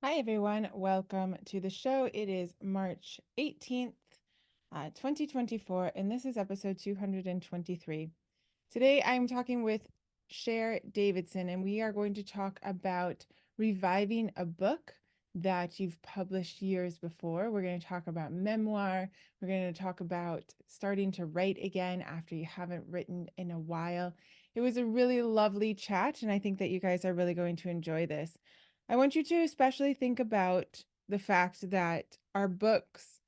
Hi, everyone. Welcome to the show. It is March 18th, 2024, and this is episode 223. Today, I'm talking with Sher Davidson, and we are going to talk about reviving a book that you've published years before. We're going to talk about memoir. We're going to talk about starting to write again after you haven't written in a while. It was a really lovely chat, and I think that you guys are really going to enjoy this. I want you to especially think about the fact that our books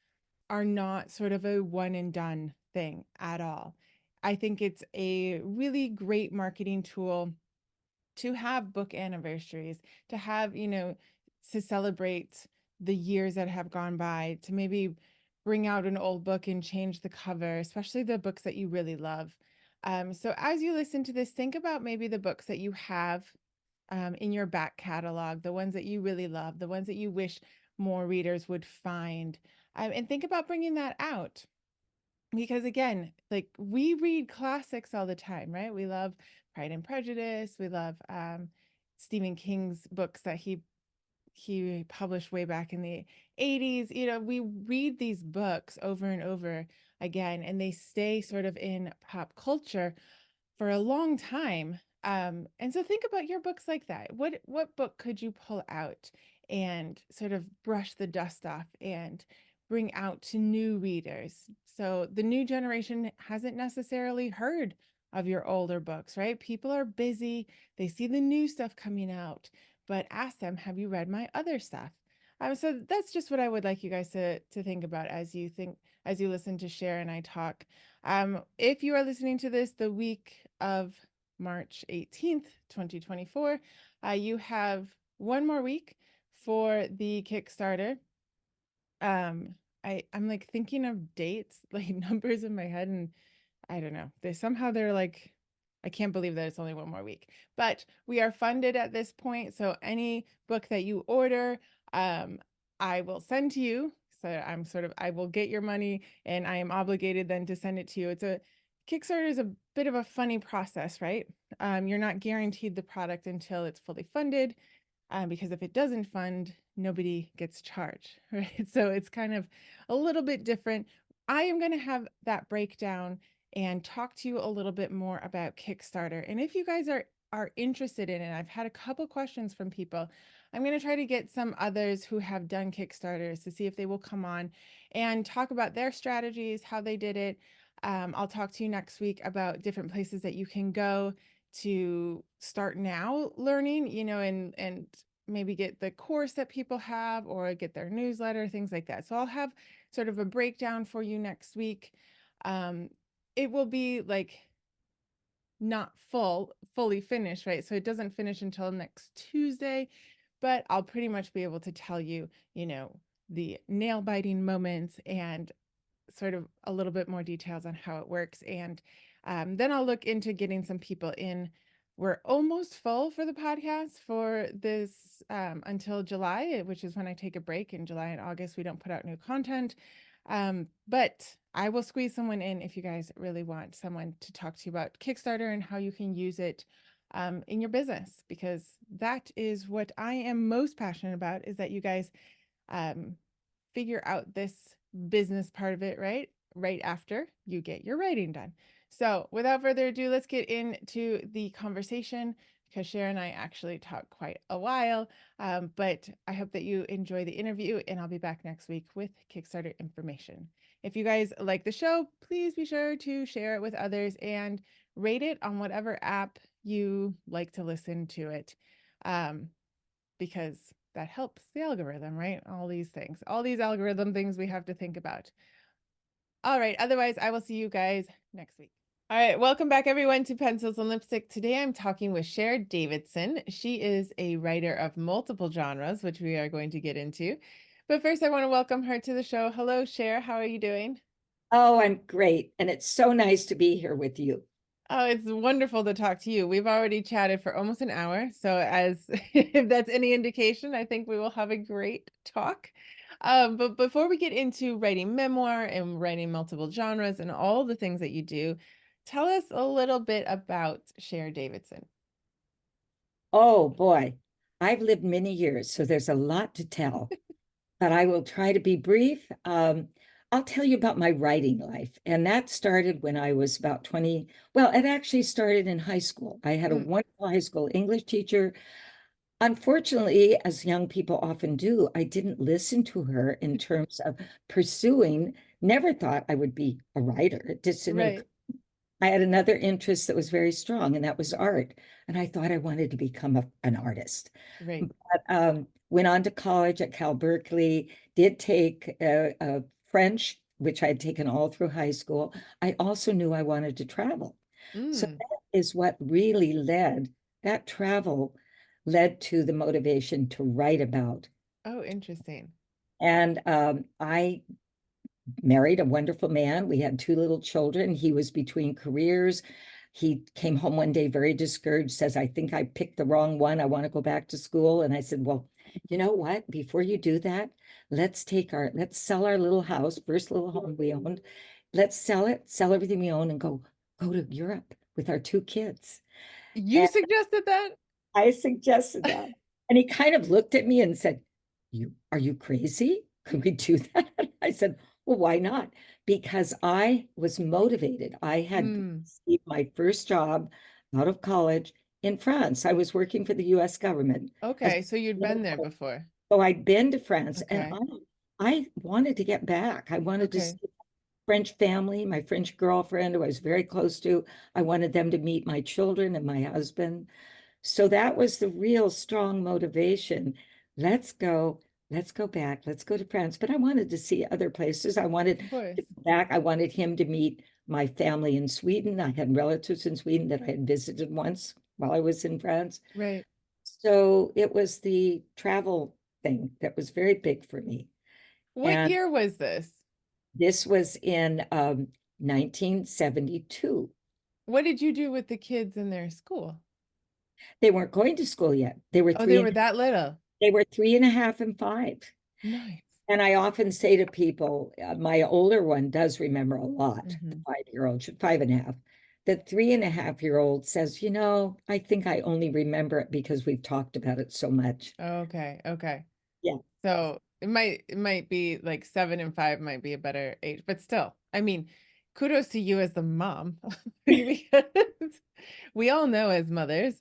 are not sort of a one and done thing at all. I think it's a really great marketing tool to have book anniversaries, to have, to celebrate the years that have gone by, to maybe bring out an old book and change the cover, especially the books that you really love. So as you listen to this, think about maybe the books that you have in your back catalog, the ones that you really love, the ones that you wish more readers would find, and think about bringing that out. Because again, like we read classics all the time, right? We love Pride and Prejudice. We love Stephen King's books that he published way back in the 80s. We read these books over and over again, and they stay sort of in pop culture for a long time. And so think about your books like that. What book could you pull out and sort of brush the dust off and bring out to new readers? So the new generation hasn't necessarily heard of your older books, right? People are busy, they see the new stuff coming out, but ask them, have you read my other stuff? So that's just what I would like you guys to think about as you listen to Sher and I talk. If you are listening to this the week of March 18th, 2024, you have one more week for the Kickstarter. I'm like thinking of dates, like numbers in my head, and I don't know. They're like, I can't believe that it's only one more week. But we are funded at this point, so any book that you order, I will send to you. So I will get your money, and I am obligated then to send it to you. Kickstarter is a bit of a funny process, right? You're not guaranteed the product until it's fully funded, because if it doesn't fund, nobody gets charged, right? So it's kind of a little bit different. I am going to have that breakdown and talk to you a little bit more about Kickstarter. And if you guys are interested in it, I've had a couple questions from people. I'm going to try to get some others who have done Kickstarters to see if they will come on and talk about their strategies, how they did it. I'll talk to you next week about different places that you can go to start now learning, and maybe get the course that people have or get their newsletter, things like that. So I'll have sort of a breakdown for you next week. It will be like not fully finished, right? So it doesn't finish until next Tuesday, but I'll pretty much be able to tell you, the nail biting moments and sort of a little bit more details on how it works. And then I'll look into getting some people in. We're almost full for the podcast for this until July, which is when I take a break. In July and August, we don't put out new content. But I will squeeze someone in if you guys really want someone to talk to you about Kickstarter and how you can use it in your business, because that is what I am most passionate about, is that you guys um, figure out this business part of it, right after you get your writing done. So without further ado, let's get into the conversation, because Sher and I actually talked quite a while. But I hope that you enjoy the interview, and I'll be back next week with Kickstarter information. If you guys like the show, please be sure to share it with others and rate it on whatever app you like to listen to it. Because that helps the algorithm, right? All these things, all these algorithm things we have to think about. All right. Otherwise, I will see you guys next week. All right. Welcome back, everyone, to Pencils and Lipstick. Today, I'm talking with Sher Davidson. She is a writer of multiple genres, which we are going to get into. But first, I want to welcome her to the show. Hello, Sher. How are you doing? Oh, I'm great. And it's so nice to be here with you. Oh, it's wonderful to talk to you. We've already chatted for almost an hour. So as if that's any indication, I think we will have a great talk. But before we get into writing memoir and writing multiple genres and all the things that you do, tell us a little bit about Sher Davidson. Oh, boy. I've lived many years, so there's a lot to tell, but I will try to be brief. I'll tell you about my writing life, and that started when I was about 20. Well, it actually started in high school. I had a Mm, wonderful high school English teacher. Unfortunately, as young people often do, I didn't listen to her in terms of pursuing, never thought I would be a writer. It just didn't. right, I had another interest that was very strong, and that was art. And I thought I wanted to become an artist. right. But went on to college at Cal Berkeley, did take French, which I had taken all through high school. I also knew I wanted to travel. So Mm. that is what really that travel led to the motivation to write about. Oh, interesting. And I married a wonderful man. We had two little children. He was between careers. He came home one day very discouraged, says, I think I picked the wrong one. I want to go back to school. And I said, well, you know what? Before you do that, let's sell our little house, first little home we owned. Let's sell it, sell everything we own and go to Europe with our two kids. You And suggested that? I suggested that. And he kind of looked at me and said, are you crazy? Could we do that? I said, well, why not? Because I was motivated. I had Mm. received my first job out of college in France. I was working for the US government as Okay, so you'd been there before. so I'd been to France and Okay, I wanted to get back. I wanted to okay. see French family, my French girlfriend who I was very close to. I wanted them to meet my children and my husband. So that was the real strong motivation. Let's go, let's go back, let's go to France. But I wanted to see other places. I wanted Of course. to go back. I wanted him to meet my family in Sweden. I had relatives in Sweden that I had visited once while I was in France. Right. So it was the travel thing that was very big for me. What And year was this? this was in 1972. What did you do with the kids in their school? They weren't going to school yet. They were Oh, they three were and that little. they were 3.5 and 5. Nice. And I often say to people, my older one does remember a lot, the Hmm. 5-year-old, 5.5. The 3.5-year-old says, I think I only remember it because we've talked about it so much. Okay, okay. Yeah. So it might be like 7 and 5 might be a better age, but still, I mean, kudos to you as the mom because we all know as mothers,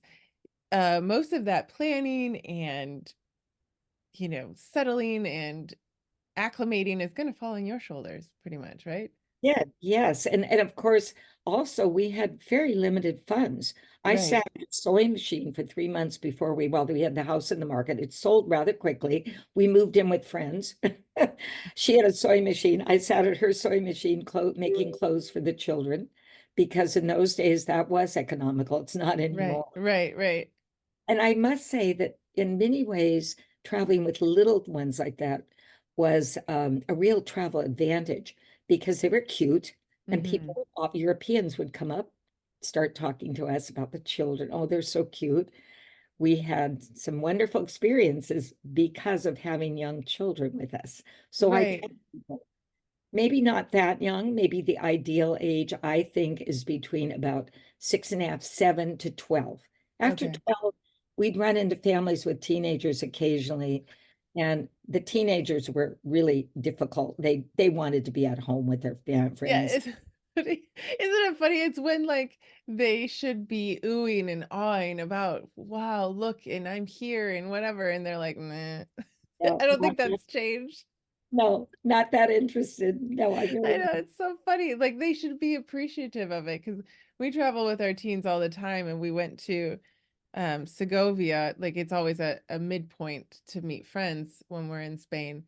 most of that planning and settling and acclimating is going to fall on your shoulders pretty much, right? Yeah, yes. And of course, also we had very limited funds. I Right. sat at a sewing machine for 3 months before we had the house in the market. It sold rather quickly. We moved in with friends. She had a sewing machine. I sat at her sewing machine making clothes for the children because in those days that was economical. It's not Right, anymore. right, right. And I must say that in many ways, traveling with little ones like that was a real travel advantage because they were cute and Hmm. people, Europeans would come up, start talking to us about the children. Oh, they're so cute. We had some wonderful experiences because of having young children with us. So I Right. tell people, maybe not that young. Maybe the ideal age, I think, is between about 6.5, 7 to 12. After Okay. 12, we'd run into families with teenagers occasionally, and the teenagers were really difficult. They wanted to be at home with their Yeah, friends. it's funny. Isn't it funny? It's when like they should be oohing and awing about, wow, look, and I'm here and whatever, and they're like, nah. No, I don't think that's changed. not that interested. No, I I really know it's so funny. Like they should be appreciative of it because we travel with our teens all the time, and we went to Segovia. Like it's always a midpoint to meet friends when we're in Spain.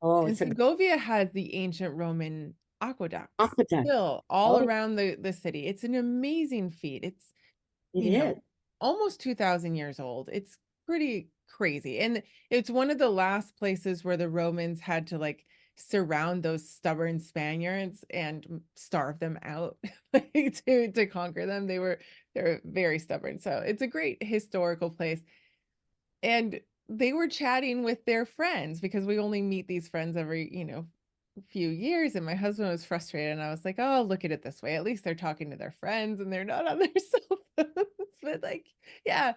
oh, And it's an Segovia has the ancient Roman aqueducts aqueduct. still all Oh, around the city. It's an amazing feat. It's, it you is. know, almost 2000 years old. It's pretty crazy. And it's one of the last places where the Romans had to like surround those stubborn Spaniards and starve them out like, to conquer them. They're very stubborn. So it's a great historical place. And they were chatting with their friends because we only meet these friends every, few years. And my husband was frustrated. And I was like, oh, look at it this way. At least they're talking to their friends and they're not on their cell phones. But like, yeah.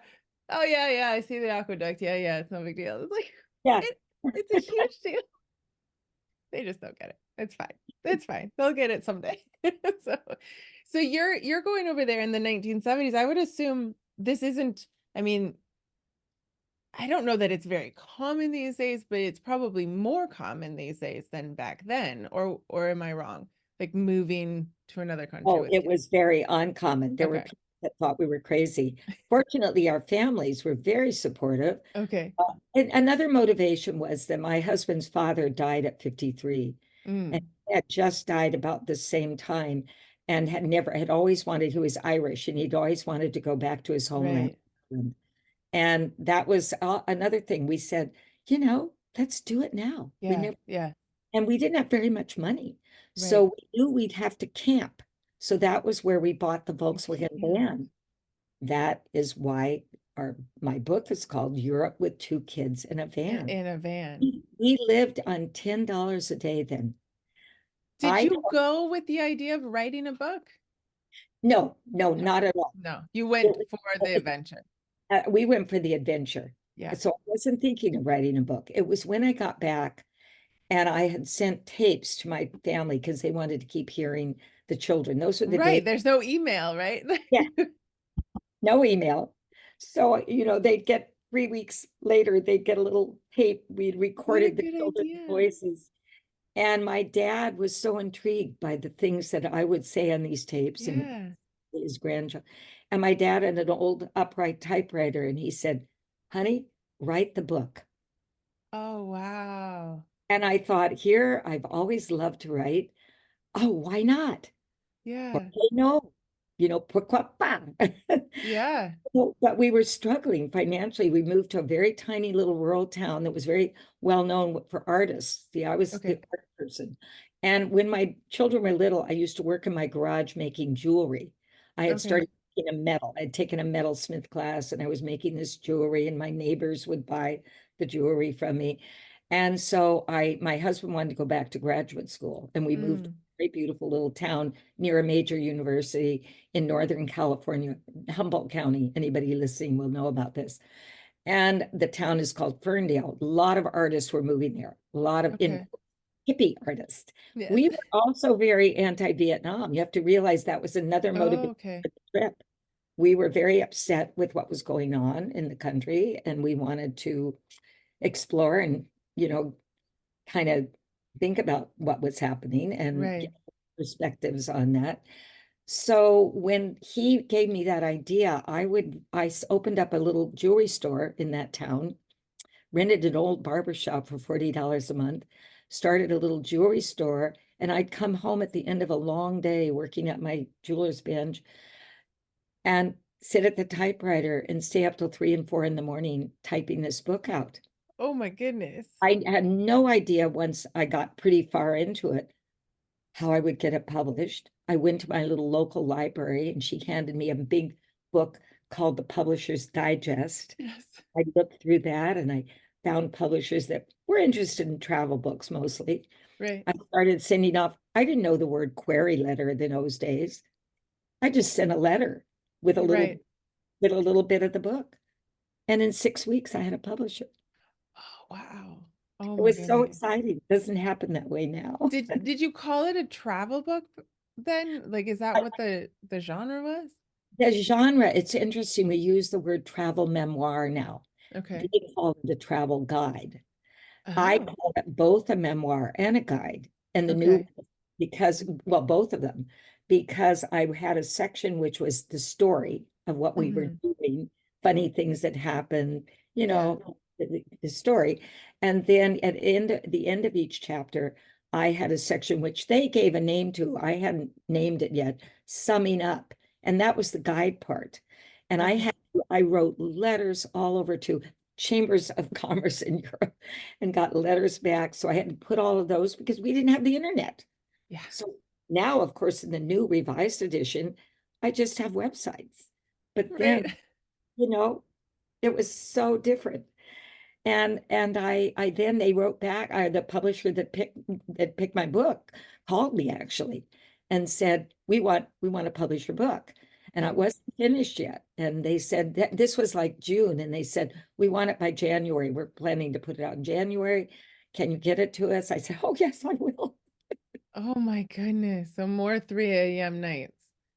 Oh yeah, yeah, I see the aqueduct. Yeah, yeah, it's no big deal. It's like Yeah. it, it's a huge deal. They just don't get it. It's fine. It's fine. They'll get it someday. So, so you're going over there in the 1970s. I would assume this isn't, I mean, I don't know that it's very common these days, but it's probably more common these days than back then. Or am I wrong? Like moving to another country Oh, with it kids. was very uncommon. There were Okay. people that thought we were crazy. Fortunately, our families were very supportive. Okay. And another motivation was that my husband's father died at 53 and Mm, he had just died about the same time and had always wanted, he was Irish and he'd always wanted to go back to his homeland. right. And that was another thing. We said, let's do it now. We Yeah. never, Yeah. and we didn't have very much money. So Right. we knew we'd have to camp. So that was where we bought the You Volkswagen can't. van. That is why my book is called Europe with Two Kids in a Van. In a van. We lived on $10 a day then. Did I you go with the idea of writing a book? No, no, No. not at all. No. You It went was- for the adventure. we went for the adventure. Yeah. So I wasn't thinking of writing a book. It was when I got back and I had sent tapes to my family because they wanted to keep hearing the children. Those were the days, Right. There's no email, right? yeah, no email. So, they'd get 3 weeks later, they'd get a little tape. We'd What a recorded the good children's idea. voices. And my dad was so intrigued by the things that I would say on these tapes and Yeah. his grandchild. And my dad had an old upright typewriter, and he said, "Honey, write the book." Oh, wow. And I thought, here, I've always loved to write. Oh, why not? Yeah. Okay, no, pourquoi pas? Yeah. Well, but we were struggling financially. We moved to a very tiny little rural town that was very well known for artists. See, I was the Okay. art person. And when my children were little, I used to work in my garage making jewelry. I had Okay. started making a metal. I'd taken a metalsmith class and I was making this jewelry, and my neighbors would buy the jewelry from me. And so my husband wanted to go back to graduate school, and we moved to Mm. a very beautiful little town near a major university in Northern California, Humboldt County. Anybody listening will know about this. And the town is called Ferndale. A lot of artists were moving there, a lot of Okay. hippie artists. Yes. We were also very anti-Vietnam. You have to realize that was another Oh, motivation okay. for the trip. We were very upset with what was going on in the country, and we wanted to explore and, kind of think about what was happening and get Right. perspectives on that. So when he gave me that idea, I opened up a little jewelry store in that town, rented an old barber shop for $40 a month, started a little jewelry store, and I'd come home at the end of a long day working at my jeweler's bench and sit at the typewriter and stay up till 3 and 4 in the morning typing this book out. Oh my goodness. I had no idea once I got pretty far into it how I would get it published. I went to my little local library and she handed me a big book called The Publisher's Digest. Yes. I looked through that and I found publishers that were interested in travel books mostly. Right. I started sending off, I didn't know the word query letter in those days. I just sent a letter with a little Right. with a little bit of the book. And in 6 weeks I had a publisher. Oh, wow. Oh It my was so goodness. exciting. It doesn't happen that way now. Did you call it a travel book then? Like, is that what the genre was? The genre, it's interesting. We use the word travel memoir now. They Okay. call it a travel guide. I Oh, call it both a memoir and a guide. And the new, okay. because, well, both of them, because I had a section which was the story of what we were Hmm. doing, funny things that happened, Yeah. the story. And then at the end of each chapter, I had a section which they gave a name to. I hadn't named it yet, summing up. And that was the guide part. And Okay. I wrote letters all over to chambers of commerce in Europe and got letters back. So I had to put all of those because we didn't have the internet. Yeah. So now, of course, in the new revised edition, I just have websites. But Right. then, you know, it was so different. And I then they wrote back, the publisher that picked my book called me actually and said, we want to publish your book. and I wasn't finished yet. And they said that this was like June, and they said, we want it by January. We're planning to put it out in January. Can you get it to us? I said, oh, yes, I will. Oh my goodness. So more 3 a.m. nights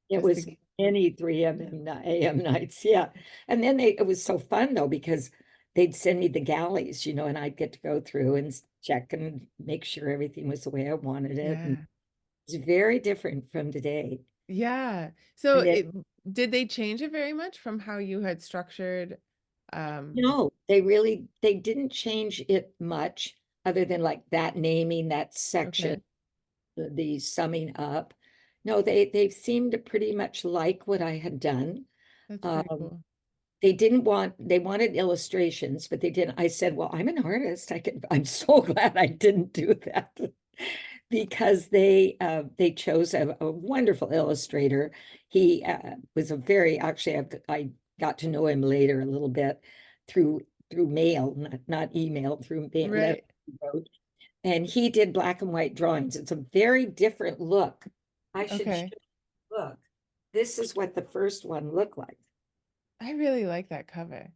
It just to was get, any 3 a.m. nights. Yeah. And then it was so fun though, because they'd send me the galleys, and I'd get to go through and check and make sure everything was the way I wanted it. And yeah. it's very different from today. Yeah. So And then, did they change it very much from how you had structured? Um, no, they didn't change it much other than like that naming, that section, okay. the summing up. No, they seemed to pretty much like what I had done. That's pretty Um, cool. they wanted illustrations, but they didn't. I said, well, I'm an artist. I'm so glad I didn't do that because they chose a wonderful illustrator. He was a very, actually, I got to know him later a little bit through mail, not email, through letter Right. he wrote. And he did black and white drawings. It's a very different look. I should show Okay. you. Look. This is what the first one looked like. I really like that cover.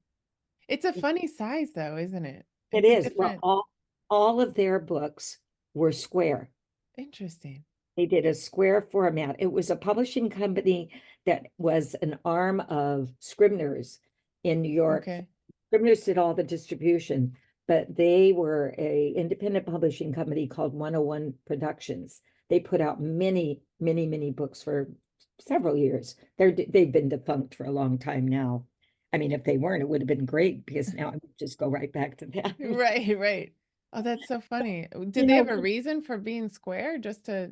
It's a funny size though, isn't it? It It's a is. Well, different, all of their books were square. interesting. They did a square format. It was a publishing company that was an arm of Scribner's in New York. Okay. Scribner's did all the distribution, but they were a independent publishing company called 101 Productions. They put out many, many, many books for several years. They've been defunct for a long time now. I mean, if they weren't, it would have been great because now I would just go right back to them. Right, right. Oh, that's so funny. You Did they have know, a reason for being square? Just to,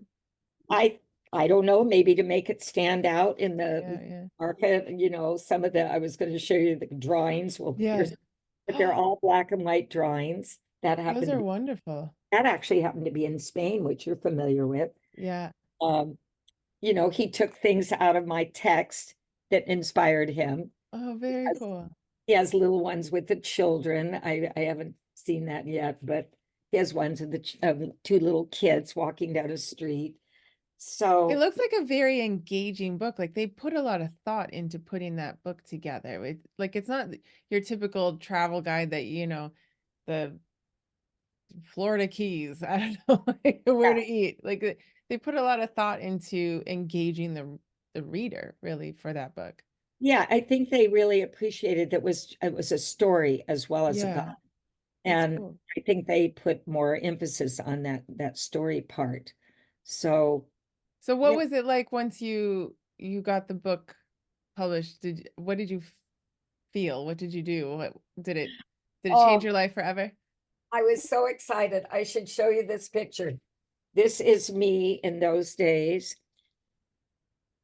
I I don't know, maybe to make it stand out in the yeah, yeah. market, some of the, I was going to show you the drawings. Well, Yeah. here's, but they're all black and white drawings. Those are wonderful. That actually happened to be in Spain, which you're familiar with. Yeah. Um, he took things out of my text that inspired him. Oh, very cool. He has little ones with the children. I haven't seen that yet, but he has ones of of two little kids walking down a street. It So looks like a very engaging book. Like they put a lot of thought into putting that book together. Like it's not your typical travel guide that, the Florida Keys, I don't know, like where to eat. Like they put a lot of thought into engaging the reader really for that book. yeah, I think they really appreciated that it was a story as well as a guide. Yeah, that's And cool. I think they put more emphasis on that story part. So So what yeah. was it like once you got the book published? What did you feel? What did you do? What did it change Oh, your life forever? I was so excited. I should show you this picture. This is me in those days.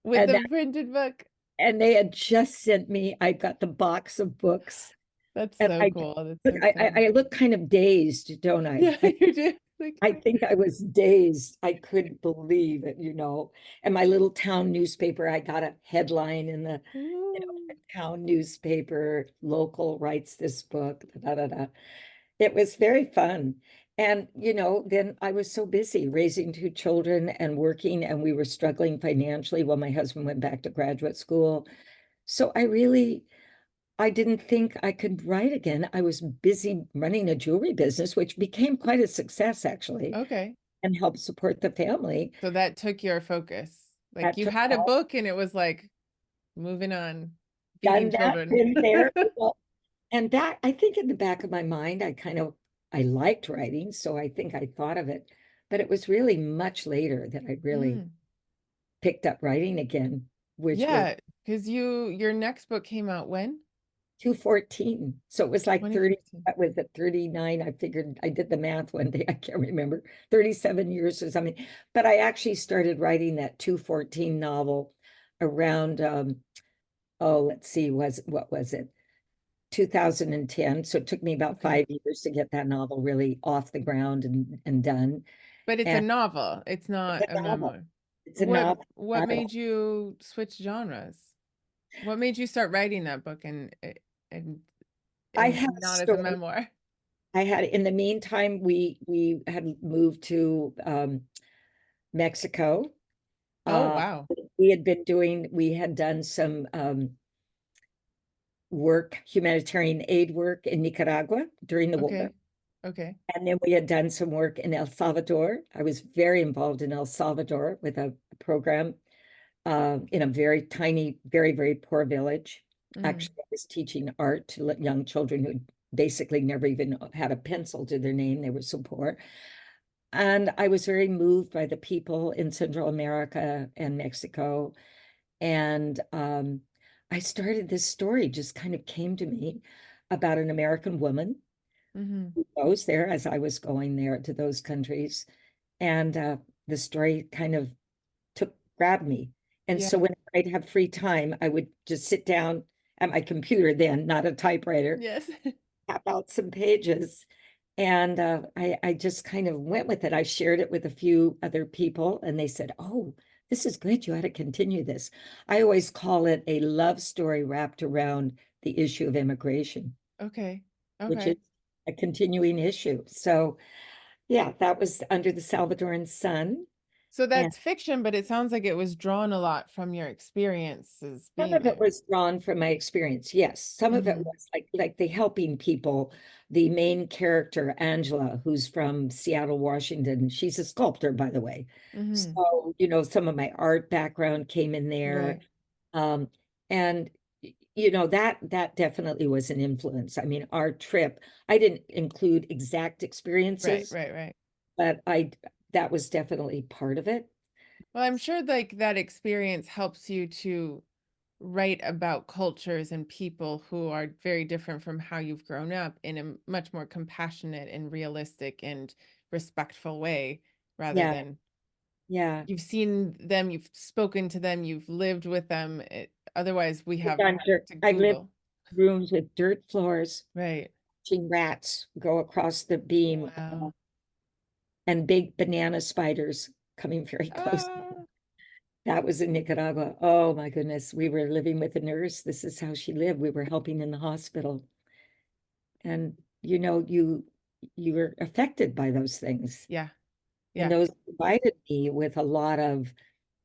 With And the printed book? they had just sent me, I got the box of books. That's And so cool. That's look, so exciting. I look kind of dazed, don't I? Yeah, you do. Like, I think I was dazed. I couldn't believe it, And my little town newspaper, I got a headline in the, ooh. the town newspaper, local writes this book, da, da, da. It was very fun. And, then I was so busy raising two children and working, and we were struggling financially while my husband went back to graduate school. So I didn't think I could write again. I was busy running a jewelry business, which became quite a success actually, Okay. and helped support the family. So that took your focus. Like That you took had a all book and it was like moving on, feeding done that, children. been there. Well, and that I think in the back of my mind, I liked writing, so I think I thought of it, but it was really much later that I really Mm. picked up writing again, which was Yeah, because your next book came out when? 214. So it was like 30, 2015. that was at 39. I figured I did the math one day. I can't remember, 37 years or something. But I actually started writing that 214 novel around oh, let's see, what was it? 2010. So it took me about Okay. 5 years to get that novel really off the ground and done. But it's a And novel. It's it's not a a novel. memoir. It's a What novel. what made you switch genres? What made you start writing that book and I and had a not as a story. memoir? I had in the meantime, we had moved to Mexico. Oh, Uh, wow. we had done some work, humanitarian aid work in Nicaragua during the war. Okay. Okay. And then we had done some work in El Salvador. I was very involved in El Salvador with a program in a very tiny, very, very poor village. Mm, Actually, I was teaching art to young children who basically never even had a pencil to their name. They were so poor. And I was very moved by the people in Central America and Mexico. And I started this story, just kind of came to me about an American woman mm-hmm. who goes there as I was going there to those countries. And the story kind of grabbed me. And Yeah. so when I'd have free time, I would just sit down at my computer then, not a typewriter, Yes. tap out some pages. And I just kind of went with it. I shared it with a few other people, and they said, "Oh, this is good. You ought to continue this." I always call it a love story wrapped around the issue of immigration, Okay. which Okay. is a continuing issue. So, yeah, that was Under the Salvadoran Sun. So And that's fiction, but it sounds like it was drawn a lot from your experiences some being of it there. was drawn from my experience, yes. Some of it Mm-hmm. was like the helping people. The main character, Angela, who's from Seattle, Washington, she's a sculptor, by the way. Mm-hmm. So, some of my art background came in there. Right. Um, and that definitely was an influence. I mean, our trip, I didn't include exact Right. experiences, Right. Right. but I that was definitely part of it. Well, I'm sure like that experience helps you to write about cultures and people who are very different from how you've grown up in a much more compassionate and realistic and respectful way rather Yeah, than yeah. you've seen them, you've spoken to them, you've lived with them. Otherwise, we I've have done dirt. to I've lived Google. rooms with dirt floors, Right. watching rats go across the beam, Wow. and big banana spiders coming very close. Ah, That was in Nicaragua. Oh my goodness. We were living with a nurse. This is how she lived. We were helping in the hospital. And you were affected by those things. yeah. And Yeah. those provided me with a lot of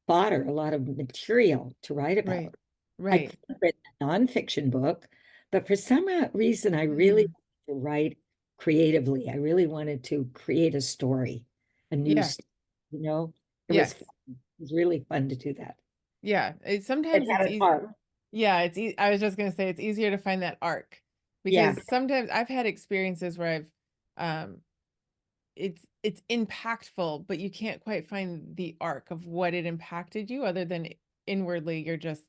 fodder, a lot of material to write Right. about. I Right. could have written a nonfiction book, but for some reason, I really Hmm. wanted to write creatively. I really wanted to create a story, a new Yeah. story, you know? It was Yes. fun. It was really fun to do that. Yeah. It Sometimes had it's an easy. arc. Yeah, I was just gonna say it's easier to find that arc Yeah, because sometimes I've had experiences where I've um it's impactful, but you can't quite find the arc of what it impacted you other than inwardly you're just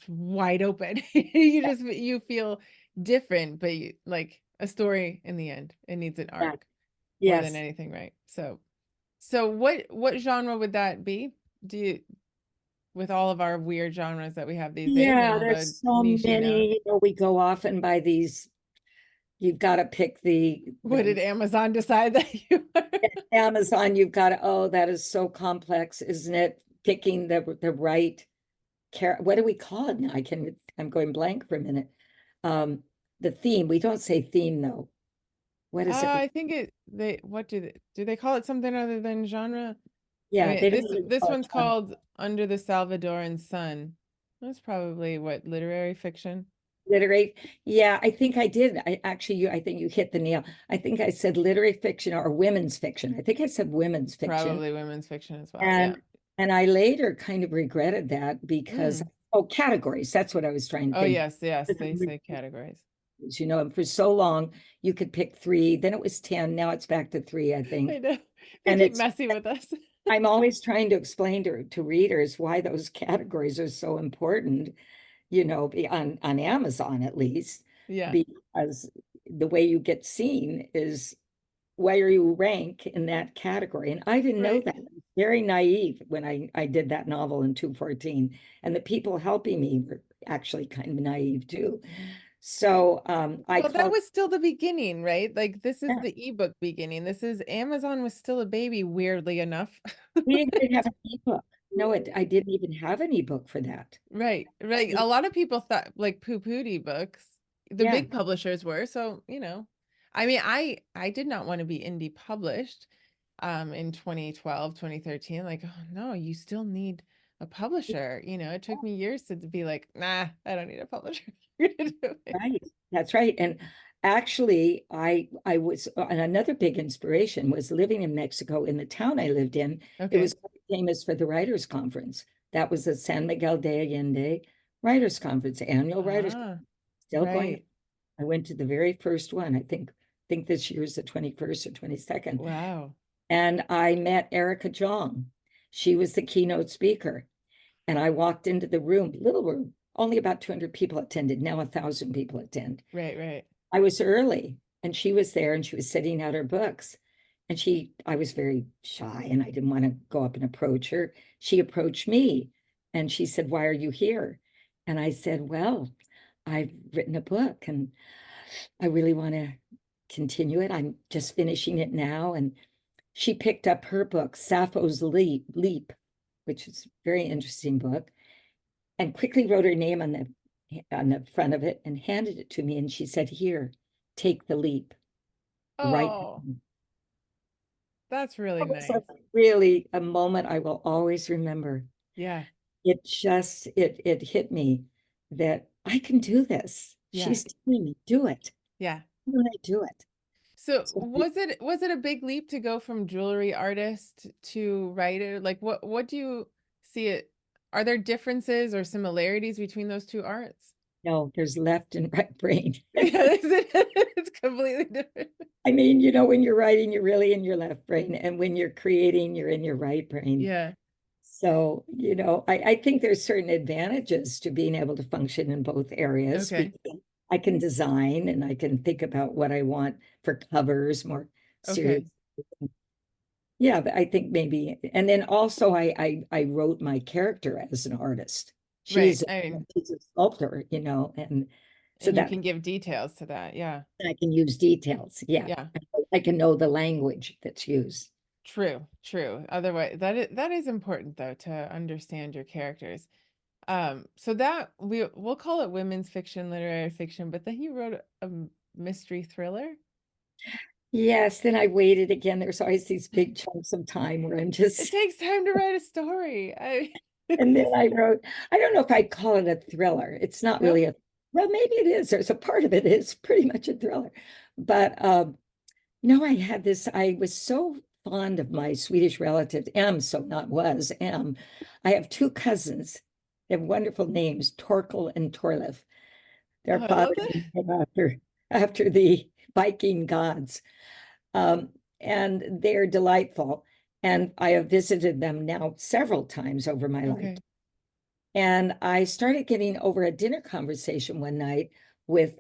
wide open. You feel different, but like a story in the end, it needs an yeah, arc more than yes. anything, right? So what genre would that be? Do you with all of our weird genres that we have these days and Yeah, all the there's so niching down? many. We go off and by these, you've got to pick What did Amazon decide that you were? Amazon, you've got to, oh, that is so complex, isn't it? Picking the right what do we call it now? I'm going blank for a minute. Um, the theme, we don't say theme though. What is it? I think what do they call it something other than genre? I Yeah, mean, they don't even this call it one's genre. called Under the Salvadoran Sun. That's probably what literary fiction, Literary. Yeah, I think I did. I think you hit the nail. I think I said literary fiction or women's fiction. I think I said women's fiction. probably women's fiction as well. Yeah. And and I later kind of regretted that because, Mm. oh, categories. That's what I was trying to Oh think. yes, yes, they say categories. And for so long you could pick three, then it was 10, now it's back to three, I I think. know they And keep it's messing with us. I'm always trying to explain to readers why those categories are so important, on Amazon at least, Yeah. because the way you get seen is where you rank in that category. And I didn't know Right. that. I was very naive when I did that novel in 214. And the people helping me were actually kind of naive too. So I Well, that called, was still the beginning, right? Like this is yeah, the ebook beginning. This is Amazon was still a baby, weirdly enough. we didn't even have an ebook. No, I didn't even have an ebook for that. Right, right. A lot of people thought like poo-pooed ebooks. The Yeah. big publishers were, so I mean, I did not want to be indie published. in 2012, 2013. Like, oh no, you still need a publisher. It took me years to be like, nah, I don't need a publisher. You're gonna do it. Right. That's right. And actually, I was and another big inspiration was living in Mexico in the town I lived in. It Okay. was quite famous for the Writers' Conference. That was the San Miguel de Allende Writers' Conference, annual Writers' Ah, still going. right. I went to the very first one. I think this year is the 21st or 22nd. Wow. And I met Erica Jong. She was the keynote speaker. And I walked into the room, little room, only about 200 people attended. Now 1,000 people attend. Right, right. I was early and she was there and she was setting out her books. And I was very shy and I didn't want to go up and approach her. She approached me and she said, "Why are you here?" And I said, "Well, I've written a book and I really want to continue it. I'm just finishing it now." And she picked up her book, Sappho's Leap, which is a very interesting book, and quickly wrote her name on the front of it and handed it to me. And she said, "Here, take the leap, right Oh, now." that's really It was nice. really a moment I will always remember. Yeah, It hit me that I can do this. yeah, She's telling me, do it. yeah. How do I do it? So So was it a big leap to go from jewelry artist to writer? Like what do you see it? Are there differences or similarities between those two arts? no, there's left and right brain. Yeah, it's completely different. I mean, when you're writing, you're really in your left brain, and when you're creating, you're in your right brain. Yeah. So, I think there's certain advantages to being able to function in both areas Okay. because I can design and I can think about what I want for covers more serious. Okay. Yeah, but I think maybe, and then also I wrote my character as an artist. Right. She's I mean, she's a sculptor, and so and you that can give details to that. Yeah. I can use details. Yeah, Yeah. I can know the language that's used. True. True. Otherwise, that is important though to understand your characters. So that we'll call it women's fiction, literary fiction, but then you wrote a mystery thriller. Yes, then I waited again. There's always these big chunks of time where I'm It just, takes time to write a story. and then I wrote, I don't know if I'd call it a thriller. It's not No? really well, maybe it is. There's a part of it is pretty much a thriller. But no, I was so fond of my Swedish relatives, so not was, I have two cousins. They have wonderful names, Torkel and Torleif. Their Oh, I love father that. named them after the Viking gods. Um, and they're delightful. And I have visited them now several times over my life. Okay. And I started getting over a dinner conversation one night with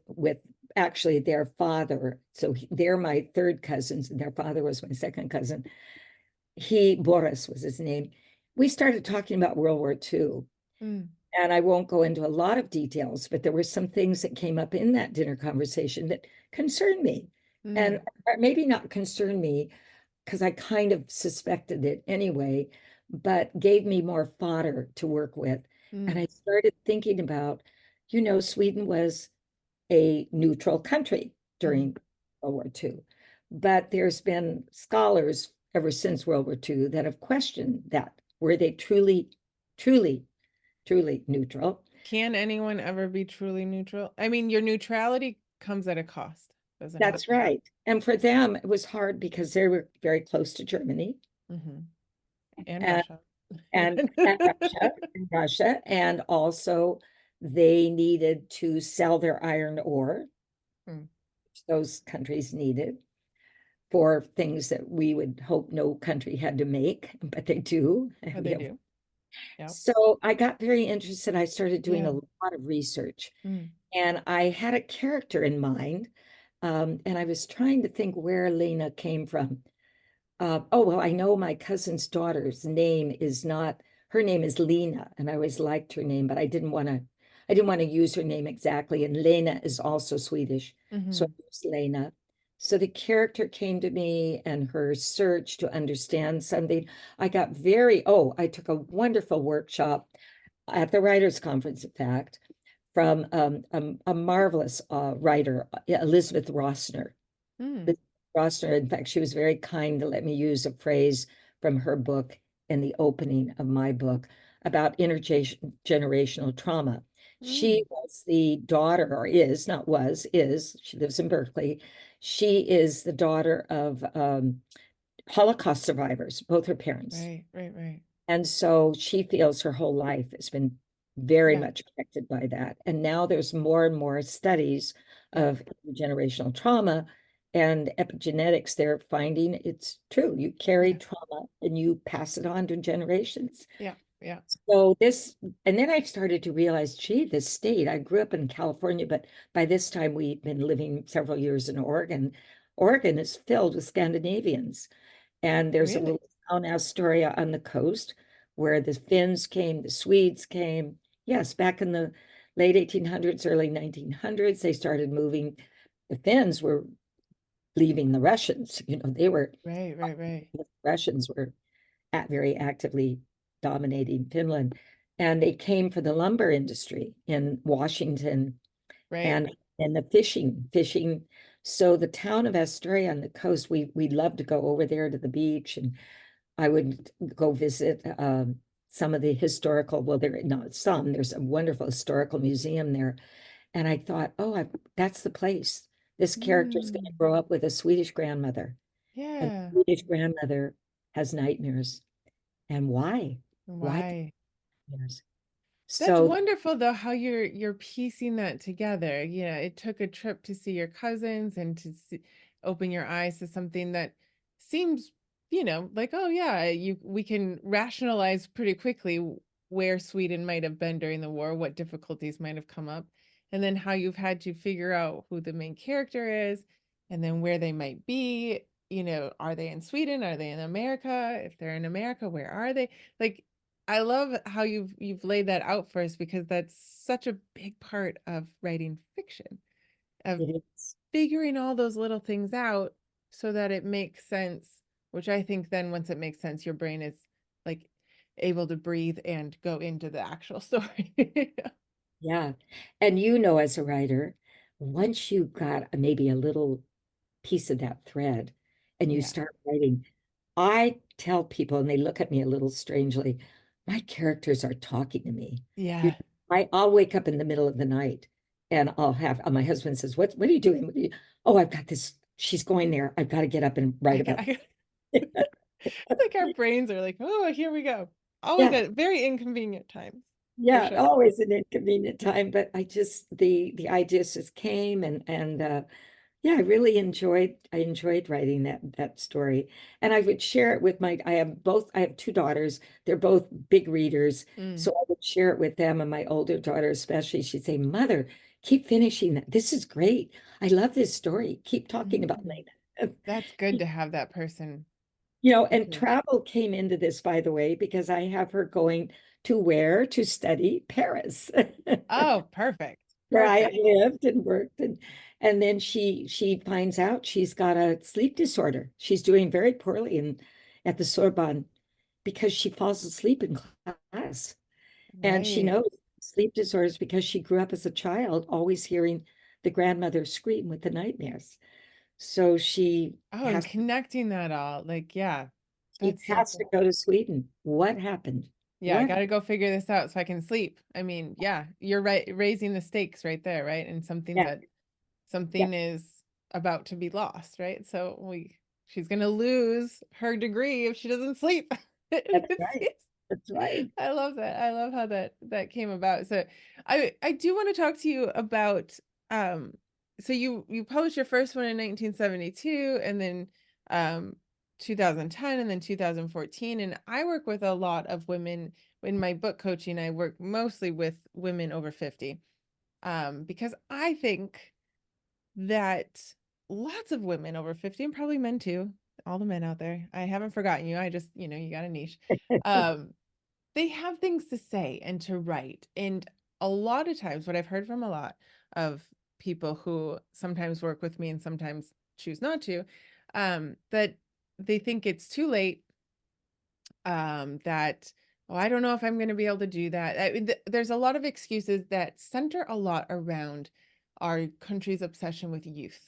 actually their father. So they're my third cousins, and their father was my second cousin. Boris was his name. We started talking about World War II. Mm, And I won't go into a lot of details, but there were some things that came up in that dinner conversation that concerned me. And mm, maybe not concerned me because I kind of suspected it anyway, but gave me more fodder to work with. And mm, I started thinking about, Sweden was a neutral country mm. during World War II, but there's been scholars ever since World War II that have questioned that. Were they truly, truly, truly neutral? Can anyone ever be truly neutral? I mean, your neutrality comes at a cost, doesn't it? That's right. And for them, it was hard because they were very close to Germany Hmm. And and Russia. Russia, and also they needed to sell their iron ore, Mm. which those countries needed for things that we would hope no country had to make, but they do. And Oh, we they have. do. Yep. So I got very interested. I started doing a Yeah. lot of research, Mm, and I had a character in mind, and I was trying to think where Lena came from. Oh, well, I know my cousin's daughter's name is not, her name is Lena, and I always liked her name, but I didn't want to use her name exactly. And Lena is also Swedish, so hmm. I used Lena. So the character came to me and her search to understand something. I took a wonderful workshop at the Writers' Conference, in fact, from a marvelous writer, Elizabeth Rossner. Mm. Rosner. In fact, she was very kind to let me use a phrase from her book in the opening of my book about intergenerational trauma. Mm, She was the daughter, or is, not was, is, she lives in Berkeley. She is the daughter of Holocaust survivors, both her parents. right, right, right. And so she feels her whole life has been very Yeah, much affected by that. And now there's more and more studies yeah, of generational trauma and epigenetics. They're finding it's true. You carry yeah, trauma and you pass it on to generations. yeah, yeah. So this, and then I started to realize, gee, this state, I grew up in California, but by this time we'd been living several years in Oregon. Oregon is filled with Scandinavians. And there's a Really? little town, Astoria, on the coast where the Finns came, the Swedes came. Yes, back in the late 1800s, early 1900s, they started moving. The Finns were leaving the Russians. They were, Right, right, right, the Russians were very actively dominating Finland. And they came for the lumber industry in Washington right. and the fishing. So the town of Astoria on the coast, we love to go over there to the beach, and I would go visit some of the historical, well, there not some, there's a wonderful historical museum there. And I thought, oh, that's the place. This character is going to Mm, grow up with a Swedish grandmother, and yeah. the Swedish grandmother has nightmares. And why? Why Why? nightmares? That's So wonderful though, how you're piecing that together. It took a trip to see your cousins and to open your eyes to something that seems, like, oh yeah, we can rationalize pretty quickly where Sweden might have been during the war, what difficulties might have come up, and then how you've had to figure out who the main character is, and then where they might be. Are they in Sweden? Are they in America? If they're in America, where are they? Like, I love how you've laid that out for us because that's such a big part of writing fiction, of it is. figuring all those little things out so that it makes sense, which I think then once it makes sense, your brain is like able to breathe and go into the actual story. Yeah. And as a writer, once you got maybe a little piece of that thread and you Yeah. start writing, I tell people, and they look at me a little strangely, my characters are talking to me. You, Yeah. I'll wake up in the middle of the night and I'll have, my husband says, what are you doing? Oh, I've got this. She's going there. I've got to get up and write about I it. it's like our brains are like, oh, here we go. Always Yeah. at very inconvenient times, for Yeah, sure. always an inconvenient time, but I just the ideas just came and yeah, I enjoyed writing that story. And I would share it with I have two daughters. They're both big readers. Mm. So I would share it with them, and my older daughter especially, she'd say, "Mother, keep finishing that. This is great. I love this story. Keep talking about Mm. it." That's good to have that person And because, travel came into this, by the way, because I have her going to where to study Paris. oh, perfect. Where I have Perfect. lived and worked, and then she finds out she's got a sleep disorder. She's doing very poorly in at the Sorbonne because she falls asleep in class. And she Right. knows sleep disorders because she grew up as a child always hearing the grandmother scream with the nightmares. So Oh, and connecting that all, like, yeah, she that's so has to cool. go to Sweden. What happened? Yeah, I What? got to go figure this out so I can sleep. I mean, yeah, you're right, raising the stakes right there, right? And something Yeah, that yeah, something is about to be lost, right? So she's gonna lose her degree if she doesn't sleep. that's right. That's right. I love that. I love how that came about. So I do want to talk to you about um so you published your first one in 1972 and then um 2010 and then 2014, and I work with a lot of women in my book coaching. I work mostly with women over 50 because I think that lots of women over 50 and probably men too, all the men out there, I haven't forgotten you. I just, you got a niche. Um they have things to say and to write. And a lot of times, what I've heard from a lot of people who sometimes work with me and sometimes choose not to, that they think it's too late, that, oh, I don't know if I'm going to be able to do that. There's a lot of excuses that center a lot around our country's obsession with youth.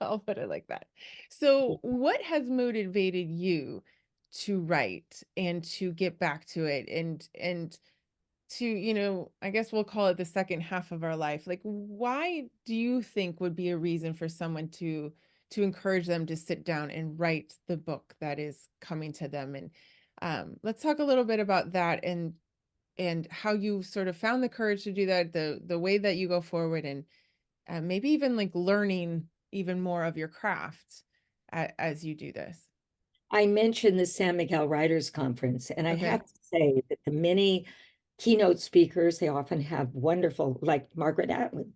I'll put it like that. So, what has motivated you to write and to get back to it and to, I guess we'll call it the second half of our life. Like, why do you think would be a reason for someone to encourage them to sit down and write the book that is coming to them? And let's talk a little bit about that and how you sort of found the courage to do that, the way that you go forward, and maybe even like learning even more of your craft as you do this. I mentioned the San Miguel Writers Conference, and I Okay. have to say that the many keynote speakers, they often have wonderful, like Margaret Atwood,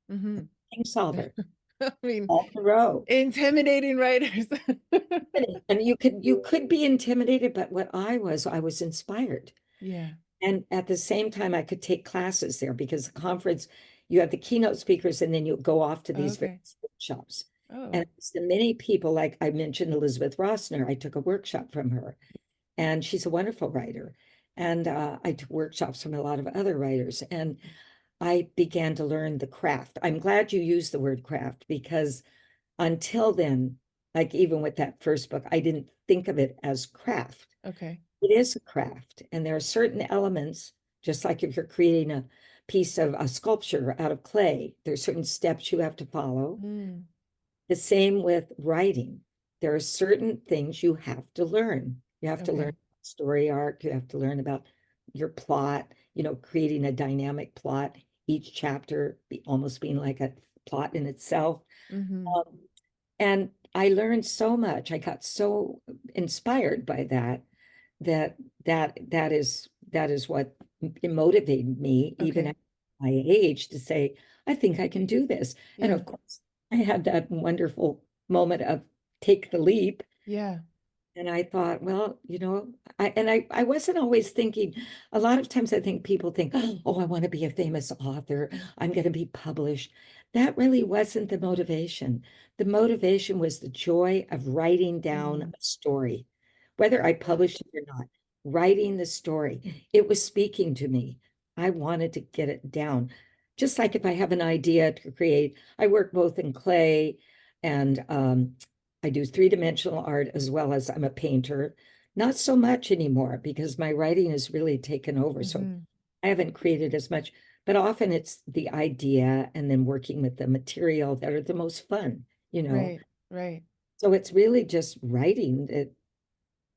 Hmm. King Solver, I mean, Paul Thoreau. intimidating writers. And you could be intimidated, but what I was inspired. Yeah. And at the same time, I could take classes there because the conference, you have the keynote speakers and then you go off to these Okay. various workshops. Oh. And it's the many people, like I mentioned, Elizabeth Rossner, I took a workshop from her, and she's a wonderful writer. And I took workshops from a lot of other writers, and I began to learn the craft. I'm glad you used the word craft because until then, like even with that first book, I didn't think of it as craft. Okay. It is a craft, and there are certain elements, just like if you're creating a piece of a sculpture out of clay, there's certain steps you have to follow. Mm. The same with writing. There are certain things you have to learn. You have to learn Okay. story arc, you have to learn about your plot, creating a dynamic plot, each chapter almost being like a plot in itself. Hmm. Um, and I learned so much. I got so inspired by that that that is what motivated me even Okay. at my age to say, I think I can do this. And Yeah. of course, I had that wonderful moment of take the leap. Yeah. And I thought, well, I wasn't always thinking, a lot of times I think people think, oh, I want to be a famous author. I'm going to be published. That really wasn't the motivation. The motivation was the joy of writing down Hmm. a story, whether I published it or not, writing the story. It was speaking to me. I wanted to get it down. Just like if I have an idea to create, I work both in clay and I do three-dimensional art as well as I'm a painter. Not so much anymore because my writing has really taken over. So Hmm. I haven't created as much, but often it's the idea and then working with the material that are the most fun. Right. Right. So it's really just writing that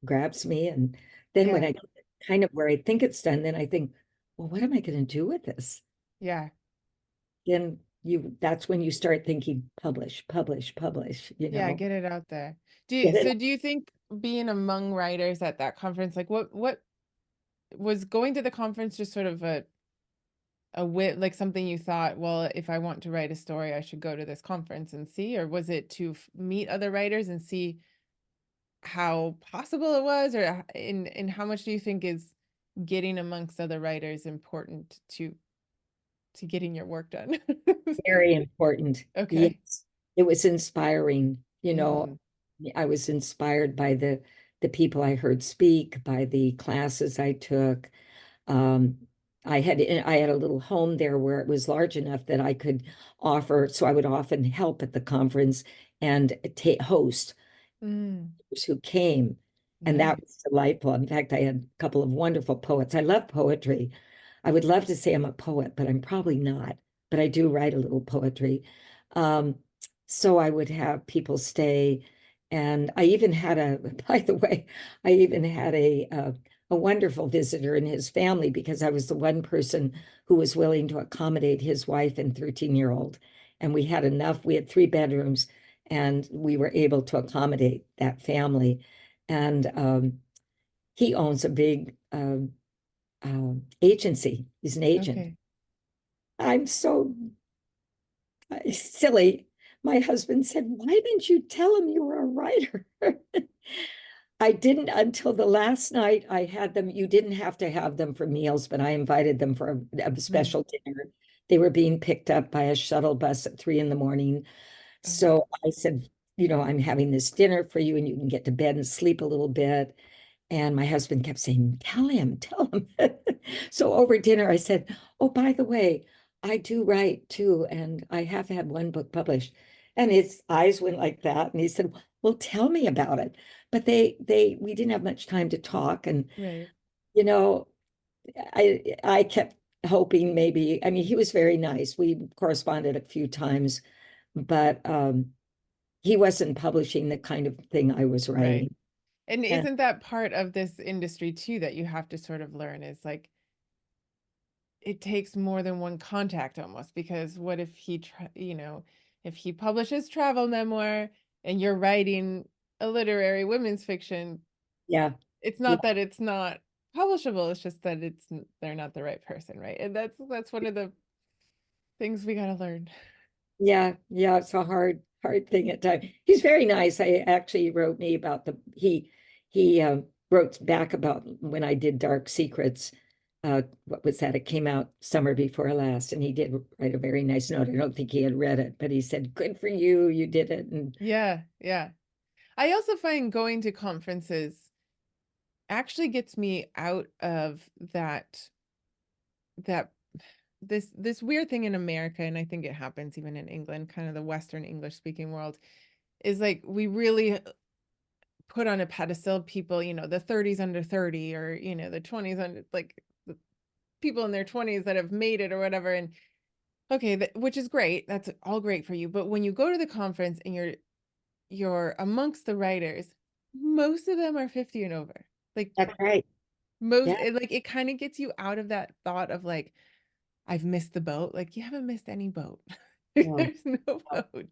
grabs me. And then when Yeah. I get kind of where I think it's done, then I think, well, what am I going to do with this? Yeah. Then that's when you start thinking, publish, publish, publish. Yeah. Get it out there. Get it. Do you think being among writers at that conference, like what was going to the conference just sort of a wit, like something you thought, well, if I want to write a story, I should go to this conference and see, or was it to meet other writers and see how possible it was, or in how much do you think is getting amongst other writers important to getting your work done? Very important. Okay. Yes. It was inspiring. Hmm. I was inspired by the people I heard speak, by the classes I took. Um, I had a little home there where it was large enough that I could offer, so I would often help at the conference and host Mm, who came. And that was nice. delightful. In fact, I had a couple of wonderful poets. I love poetry. I would love to say I'm a poet, but I'm probably not. But I do write a little poetry. Um, so I would have people stay. And I even had by the way, I even had a wonderful visitor and his family because I was the one person who was willing to accommodate his wife and 13-year-old. And we had enough, we had 3 bedrooms and we were able to accommodate that family. And he owns a big agency. He's an agent. Okay. I'm so silly. My husband said, "Why didn't you tell him you were a writer?" I didn't until the last night I had them. You didn't have to have them for meals, but I invited them for a Mm. special dinner. They were being picked up by a shuttle bus at 3 in the morning. Oh, So I said, I'm having this dinner for you and you can get to bed and sleep a little bit. And my husband kept saying, tell him, tell him. So over dinner, I said, oh, by the way, I do write too, and I have had one book published. And his eyes went like that, and he said, "Well, tell me about it." But we didn't have much time to talk, and Right. you know, I kept hoping maybe. I mean, he was very nice. We corresponded a few times, but he wasn't publishing the kind of thing I was Right. writing. And And isn't that part of this industry too that you have to sort of learn is like it takes more than one contact almost because what if if he publishes travel memoir and you're writing a literary women's fiction, yeah, it's yeah, not that it's not publishable, it's just that they're not the right person, right? And that's one of the things we got to learn. yeah, yeah. It's a hard thing at times. He's very nice. I actually wrote me about he wrote back about when I did Dark Secrets. What was that? It came out summer before last, and he did write a very nice note. I don't think he had read it, but he said, "Good for you, you did it." And Yeah, yeah. I also find going to conferences actually gets me out of that this weird thing in America, and I think it happens even in England, kind of the Western English speaking world, is like we really put on a pedestal people, the 30s under 30 or, the 20s under like the people in their 20s that have made it or whatever. And okay, which is great. That's all great for you. But when you go to the conference and you're amongst the writers, most of them are 50 and over. Like that's right. Yeah, like it kind of gets you out of that thought of like, I've missed the boat. Like you haven't missed any boat. no, There's no boat. And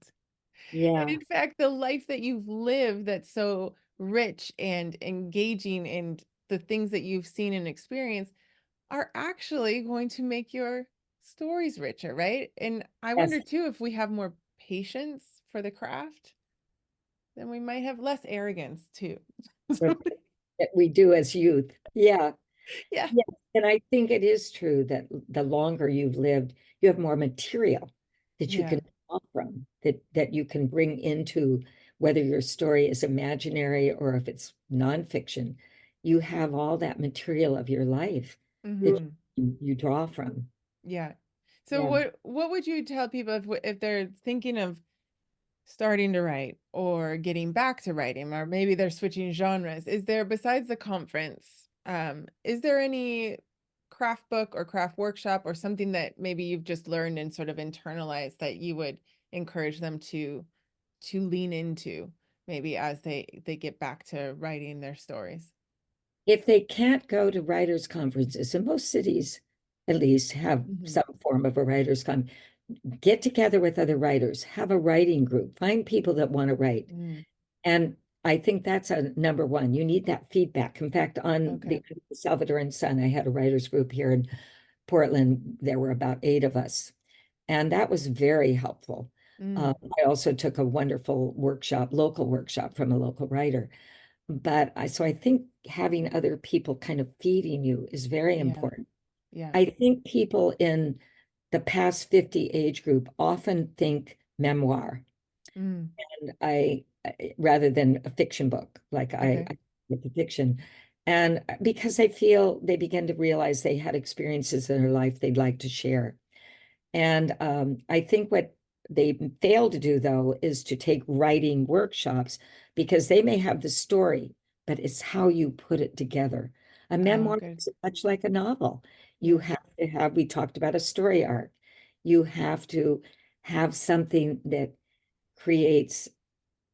yeah, in fact, the life that you've lived that's so rich and engaging and the things that you've seen and experienced are actually going to make your stories richer, right? And I yes, wonder too if we have more patience for the craft, then we might have less arrogance too. that we do as youth. Yeah. Yeah. Yeah, and I think it is true that the longer you've lived, you have more material that you Yeah. can draw from, that you can bring into whether your story is imaginary or if it's nonfiction. You have all that material of your life that Hmm. you draw from. Yeah. So Yeah. what would you tell people if they're thinking of starting to write or getting back to writing, or maybe they're switching genres? Is there, besides the conference, is there any craft book or craft workshop or something that maybe you've just learned and sort of internalized that you would encourage them to lean into maybe as they get back to writing their stories? If they can't go to writers' conferences, and most cities at least have Hmm. some form of a writers' con, get together with other writers, have a writing group, find people that want to write. Mm, And I think that's a number one. You need that feedback. In fact, on okay. the Salvadoran Sun, I had a writers group here in Portland. There were about 8 of us, and that was very helpful. Mm, I also took a wonderful workshop, local workshop from a local writer. So I think having other people kind of feeding you is very yeah. important. Yeah. I think people in the past 50 age group often think memoir. Mm, Rather than a fiction book, like okay. I with the fiction. And because they feel they begin to realize they had experiences in their life they'd like to share. And I think what they fail to do, though, is to take writing workshops because they may have the story, but it's how you put it together. A Oh, memoir good. is much like a novel. You Yeah. have to have, we talked about a story arc. You have to have something that creates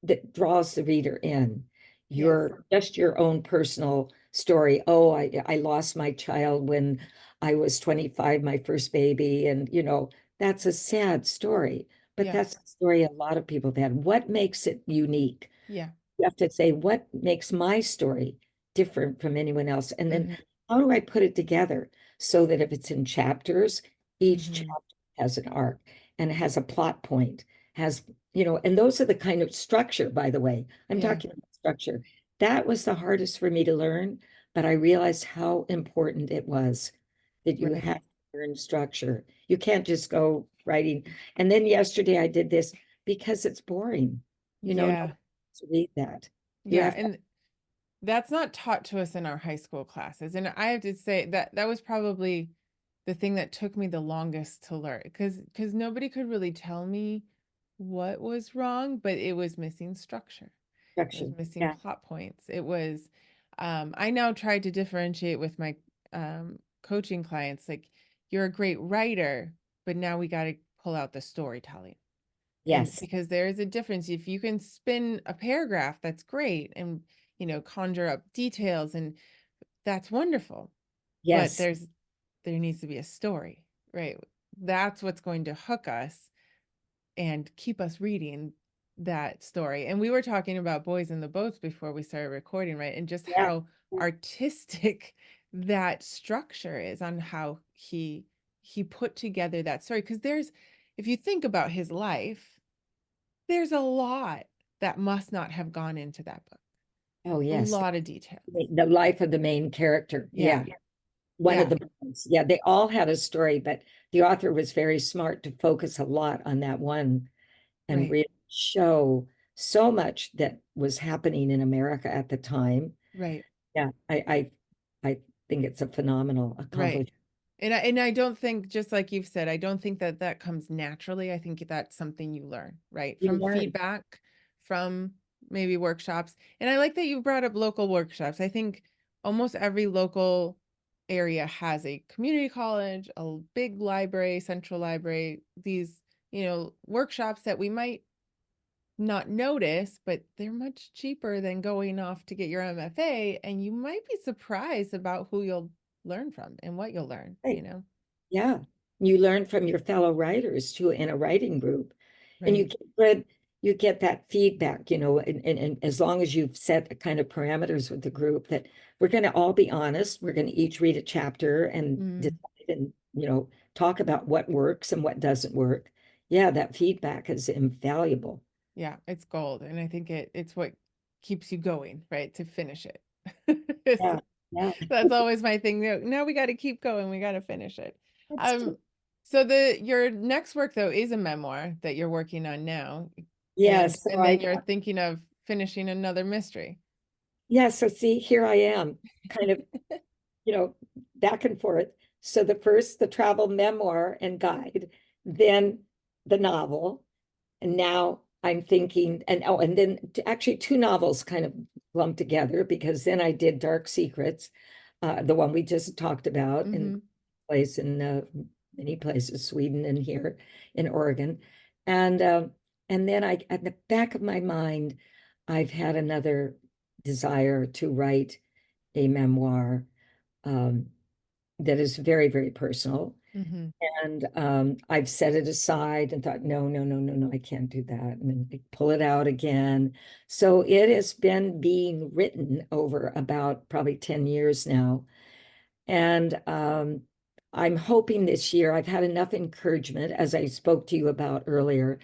that draws the reader in. Yes. Your just your own personal story. Oh, I lost my child when I was 25, my first baby, and that's a sad story, but Yeah. that's a story a lot of people have had. What makes it unique? Yeah. You have to say, what makes my story different from anyone else? And then Hmm. how do I put it together so that if it's in chapters, each Hmm. chapter has an arc and has a plot point, has, and those are the kind of structure, by the way. I'm Yeah. talking about structure. That was the hardest for me to learn, but I realized how important it was that you have Right. to learn structure. You can't just go writing. And then yesterday I did this because it's boring. Yeah. No to read that. You Yeah. have to, And that's not taught to us in our high school classes. And I have to say that that was probably the thing that took me the longest to learn, because nobody could really tell me what was wrong, but it was missing structure. It was Structure. missing Yeah. plot points. It was, I now try to differentiate with my coaching clients, like, you're a great writer, but now we got to pull out the storytelling. And Yes. because there is a difference, if you can spin a paragraph, that's great, and, conjure up details, and that's wonderful. But Yes. there needs to be a story, right? That's what's going to hook us and keep us reading that story. And we were talking about Boys in the Boats before we started recording, right? And just Yeah. how artistic that structure is, on how he put together that story. Because there's, if you think about his life, there's a lot that must not have gone into that book. Oh, A yes. lot of details. The life of the main character. Yeah. Yeah. One of Yeah. the ones. Yeah, they all had a story, but the author was very smart to focus a lot on that one and Right. really show so much that was happening in America at the time. Right. Yeah, I think it's a phenomenal Right. accomplishment. And I don't think, just like you've said, I don't think that that comes naturally. I think that's something you learn, right? You From learn. feedback, from maybe workshops. And I like that you brought up local workshops. I think almost every local area has a community college, a big library, central library, these, workshops that we might not notice, but they're much cheaper than going off to get your MFA. And you might be surprised about who you'll learn from and what you'll learn, Right. Yeah. You learn from your fellow writers too in a writing group. And Right. you get that feedback, and as long as you've set a kind of parameters with the group that we're going to all be honest, we're going to each read a chapter and decide Mm, and, talk about what works and what doesn't work. Yeah, that feedback is invaluable. yeah, it's gold. And I think it's what keeps you going, right? To finish it. Yeah, So yeah. that's always my thing. No, now we got to keep going. We got to finish it. That's true. Um, so your next work though is a memoir that you're working on now, and Yes, so and then you're thinking of finishing another mystery. so see, here I am, kind of you know, back and forth. So the travel memoir and guide, then the novel. And now I'm thinking, and then actually two novels kind of lumped together because then I did Dark Secrets, the one we just talked about in Mm-hmm. place in many places, Sweden and here in Oregon. And then at the back of my mind, I've had another desire to write a memoir um, that is very, very personal. Mm-hmm. And I've set it aside and thought, no, no, no, no, no, I can't do that. And then I pull it out again. So it has been being written over about probably 10 years now. And I'm hoping this year, I've had enough encouragement, as I spoke to you about earlier,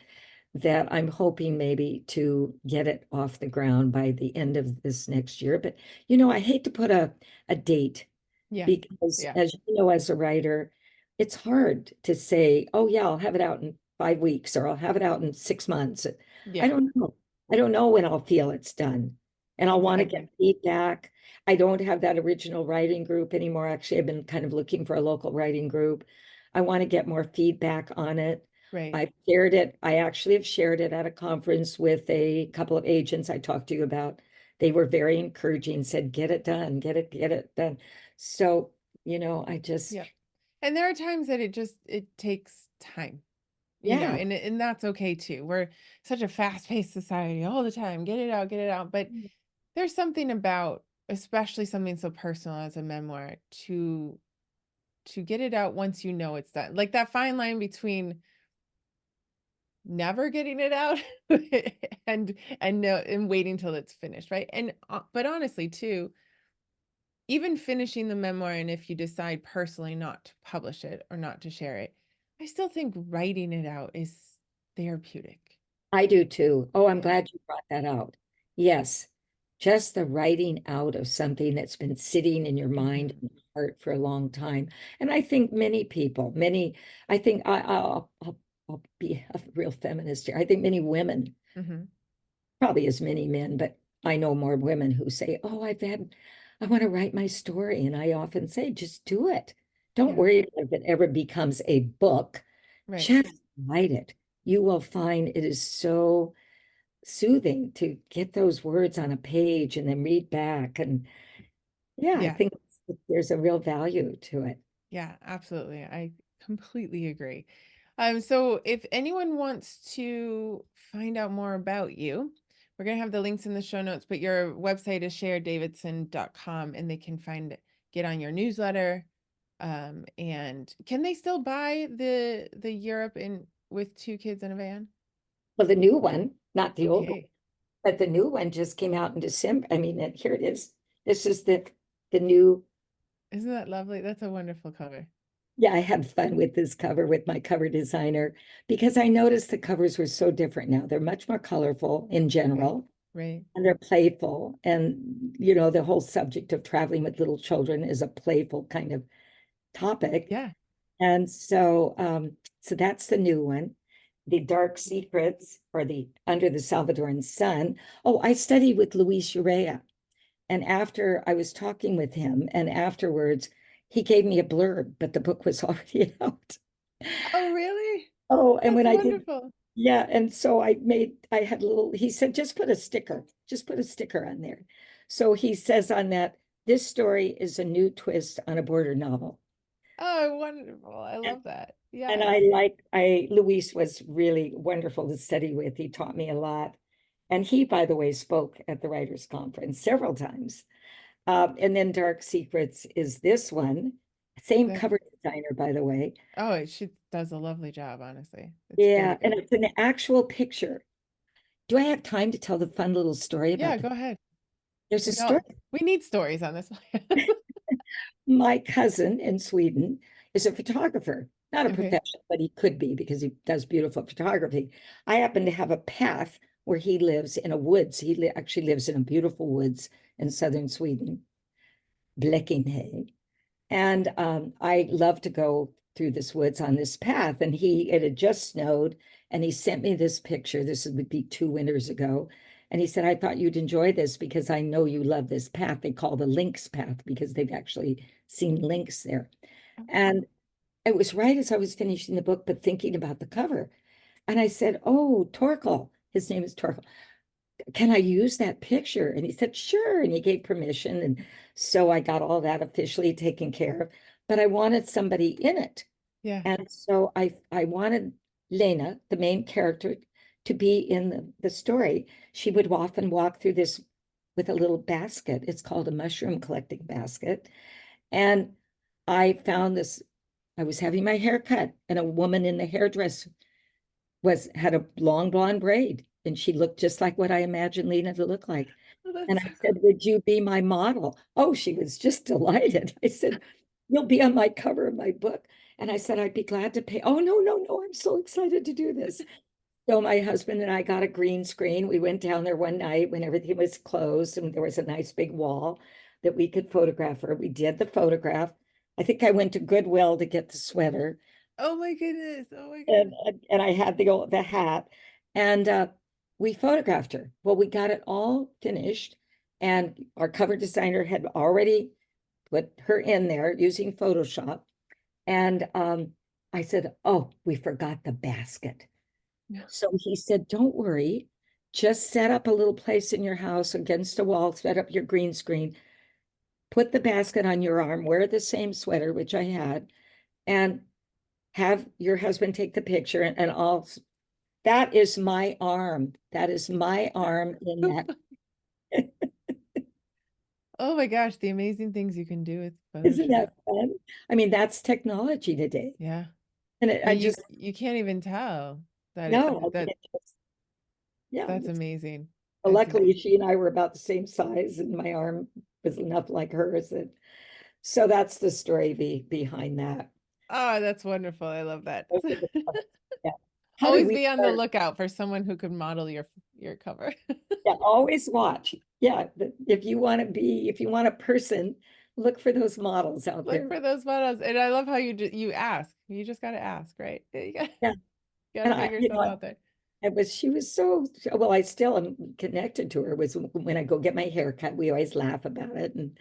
that I'm hoping maybe to get it off the ground by the end of this next year. But, I hate to put a date Yeah. because Yeah. as you know, as a writer, it's hard to say, oh yeah, I'll have it out in 5 weeks or I'll have it out in 6 months. I Yeah. don't know. I don't know when I'll feel it's done. And I'll want to get Exactly. feedback. I don't have that original writing group anymore. Actually, I've been kind of looking for a local writing group. I want to get more feedback on it. Right. I've shared it. I actually have shared it at a conference with a couple of agents I talked to you about. They were very encouraging, said, get it done, get it done. So, I just, Yeah. And there are times that it takes time, yeah. and that's okay too. We're such a fast-paced society all the time. Get it out, get it out. But there's something about, especially something so personal as a memoir, to get it out once you know it's done. Like that fine line between never getting it out and no, and waiting till it's finished, right? And but honestly too, even finishing the memoir, and if you decide personally not to publish it or not to share it, I still think writing it out is therapeutic. I do too. Oh, I'm Yeah. glad you brought that out. Yes. Just the writing out of something that's been sitting in your mind Hmm. and heart for a long time. And I think many people, I think I'll be a real feminist here. I think many women, Hmm. probably as many men, but I know more women who say, oh, I want to write my story. And I often say, just do it. Don't Yeah. worry if it ever becomes a book. Right. Just write it. You will find it is so soothing to get those words on a page and then read back. And yeah, I Yeah. think there's a real value to it. Yeah, absolutely. I completely agree. So if anyone wants to find out more about you, we're going to have the links in the show notes, but your website is sherdavidson.com and they can get on your newsletter. And can they still buy the Europe in with two kids in a van? Well, the new one, not the old one, Okay. but the new one just came out in December. I mean, here it is. This is the new. Isn't that lovely? That's a wonderful cover. Yeah, I had fun with this cover with my cover designer because I noticed the covers were so different now. They're much more colorful in Right. general Right. and they're playful. And, the whole subject of traveling with little children is a playful kind of topic. Yeah. And so that's the new one. The Dark Secrets or the Under the Salvadoran Sun. Oh, I studied with Luis Urrea. And after I was talking with him, and afterwards, he gave me a blurb, but the book was already out. Oh, really? Oh, and That's when I did, wonderful. yeah, and so I had a little, he said, just put a sticker on there. So he says on that, this story is a new twist on a border novel. Oh, wonderful. I And, love that. and Yes. Luis was really wonderful to study with. He taught me a lot. And he, by the way, spoke at the Writers' Conference several times. And then Dark Secrets is this one. Same That cover designer, by the way. she does a lovely job, honestly. It's very Yeah, and good. it's an actual picture. Do I have time to tell the fun little story Yeah, about go ahead. there's a We story. all we need stories on this one. My cousin in Sweden is a photographer, not a Okay. professional, but he could be because he does beautiful photography. I happen to have a path where he lives in a woods. Actually lives in a beautiful woods in southern Sweden, Blekinge. And I love to go through this woods on this path. And it had just snowed. And he sent me this picture. This would be 2 winters ago. And he said, I thought you'd enjoy this because I know you love this path. They call the lynx path because they've actually seen lynx there. And it was right as I was finishing the book, but thinking about the cover. And I said, oh, Torkel, his name is Torkel, can I use that picture? And he said, sure. And he gave permission. And so I got all that officially taken care of. But I wanted somebody in it. Yeah. And so I wanted Lena, the main character, to be in the story. She would often walk through this with a little basket. It's called a mushroom collecting basket. And I found this, I was having my hair cut, and a woman in the hairdresser had a long blonde braid, and she looked just like what I imagined Lena to look like. Oh, And that's so I cool. said, would you be my model? Oh, she was just delighted. I said, you'll be on my cover of my book. And I said, I'd be glad to pay. Oh, no, no, no. I'm so excited to do this. So my husband and I got a green screen. We went down there one night when everything was closed and there was a nice big wall that we could photograph her. We did the photograph. I think I went to Goodwill to get the sweater Oh my goodness. Oh my and goodness. and I had the hat, and we photographed her. Well, we got it all finished, and our cover designer had already put her in there using Photoshop. And I said, "Oh, we forgot the basket." Yeah. So he said, "Don't worry, just set up a little place in your house against a wall, set up your green screen, put the basket on your arm, wear the same sweater, which I had, and have your husband take the picture, and I'll that is my arm. That is my arm in that. Oh my gosh, the amazing things you can do with Isn't Photoshop. that fun? I mean, that's technology today. Yeah. And I I mean, just, you can't even tell that no, I mean, yeah. that's amazing. It's Luckily, she and I were about the same size, and my arm was enough like hers. So that's the story behind that. oh, that's wonderful. I love that. Those are the fun- Yeah. How did Always we be on the start? lookout for someone who could model your cover. Yeah, always watch. Yeah, if you want a person, look for those models out Look there. for those photos. And I love how you ask. You just got to ask, right? Yeah. You got And to put yourself out there. she was so, well, I still am connected to her was when I go get my hair cut. We always laugh about it. And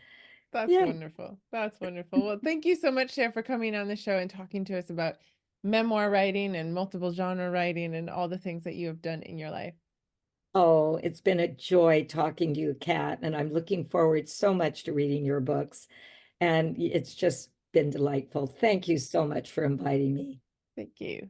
That's Yeah. wonderful. That's wonderful. Well, thank you so much, Cher, for coming on the show and talking to us about memoir writing and multiple genre writing and all the things that you have done in your life. Oh, it's been a joy talking to you, Kat, and I'm looking forward so much to reading your books. And it's just been delightful. Thank you so much for inviting me. Thank you.